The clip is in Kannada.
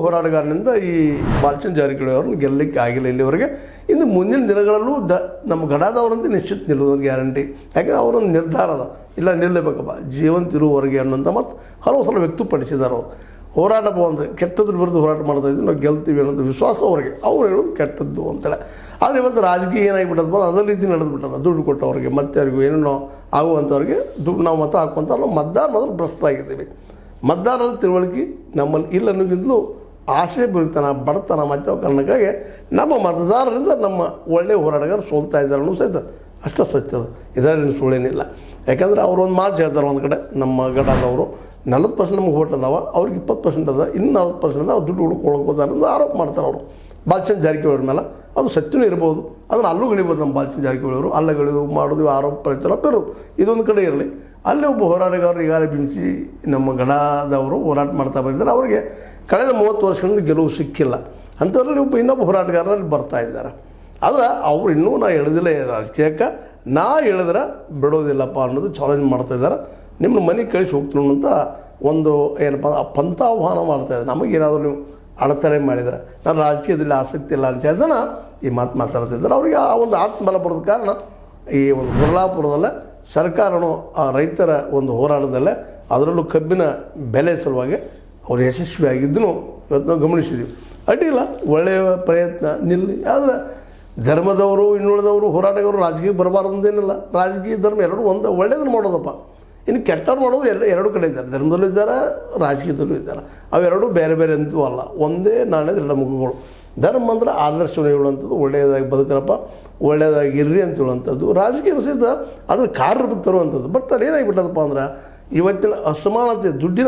ಹೋರಾಟಗಾರನಿಂದ ಈ ಬಾಲಚಂದ್ರ ಜಾರಕಿಹೊಳಿ ಅವರನ್ನು ಗೆಲ್ಲಲಿಕ್ಕೆ ಆಗಿಲ್ಲ ಇಲ್ಲಿವರೆಗೆ. ಇನ್ನು ಮುಂದಿನ ದಿನಗಳಲ್ಲೂ ನಮ್ಮ ಗಡಾದವರಂತೆ ನಿಶ್ಚಿತ ನಿಲ್ಲುವುದು ಗ್ಯಾರಂಟಿ. ಯಾಕೆಂದರೆ ಅವರೊಂದು ನಿರ್ಧಾರ ಅದ, ಇಲ್ಲ ನಿಲ್ಲಬೇಕಪ್ಪ ಜೀವಂತ ಇರುವವರೆಗೆ ಅನ್ನೋಂಥ ಮತ್ತು ಹಲವು ಸಲ ವ್ಯಕ್ತಪಡಿಸಿದ್ದಾರೆ. ಅವರು ಹೋರಾಟ ಬಂದು ಕೆಟ್ಟದ್ರ ವಿರುದ್ಧ ಹೋರಾಟ ಮಾಡ್ತಾ ಇದ್ವಿ, ನಾವು ಗೆಲ್ತೀವಿ ಅನ್ನೋದು ವಿಶ್ವಾಸ ಅವರಿಗೆ. ಅವ್ರು ಹೇಳೋದು ಕೆಟ್ಟದ್ದು ಅಂತೇಳಿ. ಆದರೆ ಇವತ್ತು ರಾಜಕೀಯ ಏನಾಗಿಬಿಟ್ಟದು ಬಂದು ಅದೇ ರೀತಿ ನಡೆದುಬಿಟ್ಟದ. ದುಡ್ಡು ಕೊಟ್ಟವ್ರಿಗೆ ಮತ್ತೆ ಅವ್ರಿಗೂ ಏನೇನೋ ಆಗುವಂಥವ್ರಿಗೆ ದುಡ್ಡು ನಾವು ಮತ ಹಾಕುವಂಥ ನಾವು ಮತದಾರ ಮೊದಲು ಭ್ರಷ್ಟರಾಗಿದ್ದೀವಿ. ಮತದಾರರ ತಿಳುವಳಿಕೆ ನಮ್ಮಲ್ಲಿ ಇಲ್ಲ ಅನ್ನೋಕ್ಕಿಂತಲೂ ಆಶೆ ಬರುತ್ತಾನ ಬಡತನ ಮತ್ತು ಕಾರಣಕ್ಕಾಗಿ ನಮ್ಮ ಮತದಾರರಿಂದ ನಮ್ಮ ಒಳ್ಳೆಯ ಹೋರಾಟಗಾರರು ಸೋಲ್ತಾ ಇದ್ದಾರೆ ಅನ್ನೋ ಸಹಿತ ಅಷ್ಟೇ ಸತ್ಯದ, ಇದರಲ್ಲಿ ಸುಳ್ಳೇನಿಲ್ಲ. ಯಾಕಂದರೆ ಅವರು ಒಂದು ಮಾತು ಹೇಳ್ತಾರೆ, ಒಂದು ಕಡೆ ನಮ್ಮ ಗಡಾದವರು 40% ನಮ್ಗೆ ಓಟ್ ಅದಾವ, ಅವ್ರಿಗೆ 20% ಅದ, ಇನ್ನು 40% ಅದ, ಅವ್ರು ದುಡ್ಡು ಹುಡುಕೋತಾರೆ ಅಂತ ಆರೋಪ ಮಾಡ್ತಾರೆ ಅವರು ಬಾಲಚಂದ್ರ ಜಾರಕಿಹೊಳಿ ಮೇಲೆ. ಅದು ಸತ್ಯನೂ ಇರ್ಬೋದು, ಅದನ್ನು ಅಲ್ಲೂ ಗಳಿಬೋದು. ನಮ್ಮ ಬಾಲಚಂದ್ರ ಜಾರಕಿಹೊಳಿ ಅವರು ಅಲ್ಲಗಳಿದು ಮಾಡೋದು ಆರೋಪ ಪ್ರತ್ಯಾರೋಪ ಇರೋದು ಇದೊಂದು ಕಡೆ ಇರಲಿ. ಅಲ್ಲಿ ಒಬ್ಬ ಹೋರಾಟಗಾರರು ಈಗಾಗಲೇ ಬಿಂಚಿ ನಮ್ಮ ಗಡಾದವರು ಹೋರಾಟ ಮಾಡ್ತಾ ಬಂದಿದ್ದಾರೆ. ಅವರಿಗೆ ಕಳೆದ 30 ವರ್ಷಗಳಿಂದ ಗೆಲುವು ಸಿಕ್ಕಿಲ್ಲ. ಅಂಥದ್ರಲ್ಲಿ ಇನ್ನೊಬ್ಬ ಹೋರಾಟಗಾರರಲ್ಲಿ ಬರ್ತಾ ಇದ್ದಾರೆ. ಆದರೆ ಅವ್ರು ಇನ್ನೂ ನಾ ಎಳೆದಿಲ್ಲ ರಾಜಕೀಯಕ್ಕೆ, ನಾ ಎಳೆದ್ರೆ ಬಿಡೋದಿಲ್ಲಪ್ಪ ಅನ್ನೋದು ಚಾಲೆಂಜ್ ಮಾಡ್ತಾಯಿದ್ದಾರೆ. ನಿಮ್ಮ ಮನೆಗೆ ಕಳಿಸಿ ಹೋಗ್ತೀನಿ ಅಂತ ಒಂದು ಏನಪ್ಪ ಪಂಥಾಹ್ವಾನ ಮಾಡ್ತಾಯಿದ್ದಾರೆ. ನಮಗೇನಾದರೂ ನೀವು ಅಡೆತಡೆ ಮಾಡಿದರೆ ನಾನು ರಾಜಕೀಯದಲ್ಲಿ ಆಸಕ್ತಿ ಇಲ್ಲ ಅಂತ ಹೇಳ್ದಾನ ಈ ಮಾತು ಮಾತಾಡ್ತಿದ್ದಾರೆ. ಅವರಿಗೆ ಆ ಒಂದು ಆತ್ಮಬಲ ಬರೋದ ಕಾರಣ ಈ ಒಂದು ಗುರ್ಲಾಪುರದಲ್ಲೇ ಸರ್ಕಾರನು ಆ ರೈತರ ಒಂದು ಹೋರಾಟದಲ್ಲೇ ಅದರಲ್ಲೂ ಕಬ್ಬಿನ ಬೆಲೆ ಸಲುವಾಗಿ ಅವರು ಯಶಸ್ವಿಯಾಗಿದ್ದೂ ಇವತ್ತು ನಾವು ಗಮನಿಸಿದ್ದೀವಿ. ಅಡ್ಡಿಲ್ಲ, ಒಳ್ಳೆಯ ಪ್ರಯತ್ನ ನಿಲ್ಲಿ. ಆದರೆ ಧರ್ಮದವರು ಇನ್ನುಳಿದವರು ಹೋರಾಟಗಾರರು ರಾಜಕೀಯಕ್ಕೆ ಬರಬಾರ್ದು ಅಂತೇನಿಲ್ಲ. ರಾಜಕೀಯ ಧರ್ಮ ಎರಡೂ ಒಂದು ಒಳ್ಳೆಯದನ್ನು ಮಾಡೋದಪ್ಪ. ಇನ್ನು ಕೆಟ್ಟವ್ರು ಮಾಡೋದು ಎರಡು ಕಡೆ ಇದ್ದಾರೆ, ಧರ್ಮದಲ್ಲೂ ಇದ್ದಾರೆ, ರಾಜಕೀಯದಲ್ಲೂ ಇದ್ದಾರೆ. ಅವೆರಡೂ ಬೇರೆ ಬೇರೆ ಅಂತೂ ಅಲ್ಲ, ಒಂದೇ ನಾಣ್ಯದ ಎರಡು ಮುಖಗಳು. ಧರ್ಮ ಅಂದರೆ ಆದರ್ಶವನ್ನು ಹೇಳುವಂಥದ್ದು, ಒಳ್ಳೆಯದಾಗಿ ಬದುಕರಪ್ಪ, ಒಳ್ಳೆಯದಾಗಿ ಇರ್ರಿ ಅಂತ ಹೇಳುವಂಥದ್ದು. ರಾಜಕೀಯ ಸಹಿತ ಅದ್ರ ಕಾರ್ಯರೂಪಕ್ಕೆ ತರುವಂಥದ್ದು. ಬಟ್ ಅಲ್ಲಿ ಏನಾಗಿಬಿಟ್ಟದಪ್ಪ ಅಂದ್ರೆ ಇವತ್ತಿನ ಅಸಮಾನತೆ, ದುಡ್ಡಿನ